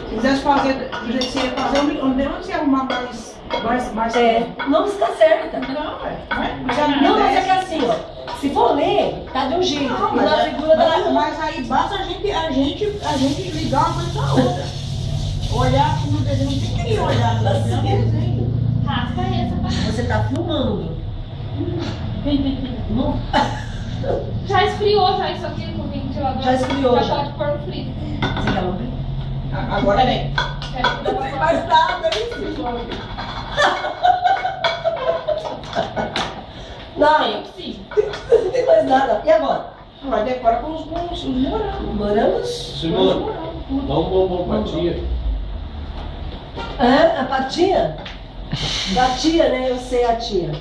Se quisesse fazer do jeito que você ia fazer, onde você ia arrumar mais não está certa. Não, Mas é que assim, ó, se for ler, tá de um jeito. Não, na figura da mas aí basta a gente ligar uma coisa com a outra. Olhar no desenho, não tem que olhar no desenho. Raspa essa pra Você tá filmando. Não. Já esfriou já isso aqui no ventilador. Já esfriou, já. Pode pôr no freezer. Você quer abrir? Agora vem. Mais nada, Não, Sim. não tem mais nada. E agora? Vai decora com os morangos. Morangos? Simone, dá um bombom pra tia. A patinha? Da tia, né? Eu sei a tia.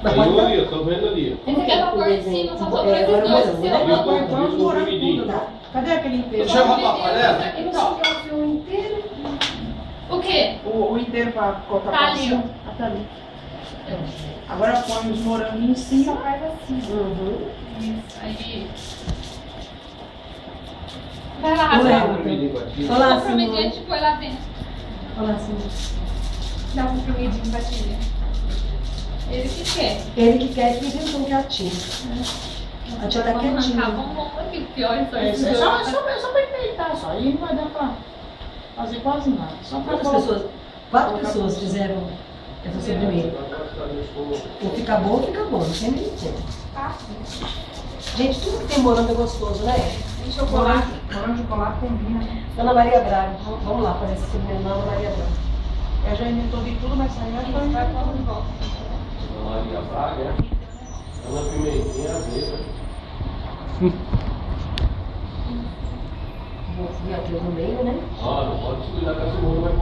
Mas Tem pode um dar? ali, eu tô vendo ali. Esse aqui é pra pôr em cima, só sobrou É, esses agora dois. morango, né? Seu. Põe os morangos tudo, né? Cadê aquele inteiro? Deixa eu arrumar a panela. Então, O inteiro. o quê? O inteiro pra colocar Tá pra ali, cima. Tá ali. Agora põe os moranguinhos em cima. Só faz assim. Isso, aí. Vai lá, Morango. Rafael. Olha lá, O compromidinho a Simone. gente põe lá dentro. Olha lá, Simone. Dá um comprimidinho pra tia. Ele que quer. Ele que quer que inventou que é a tia. A tia tá Vamos arrancar quietinha. bombom aqui, pior isso É aí. só pra enfeitar, só. Aí não vai dar pra fazer quase nada. Só pra Quantas pessoas? 4 pessoas fizeram essa sobremesa. Ou fica bom, não tem nem jeito. Gente, tudo que tem morango é gostoso, né? Tem chocolate. Morango de chocolate combina. Dona Maria Braga. Vamos lá fazer essa sobremesa na Dona Maria Braga. Eu já inventou de tudo, mas aí acho que vai falar de volta. Maria Braga, é? Ana Pimentinha, azeita. Vou vir aqui no meio, né? Ó, não pode descuidar que a Simone vai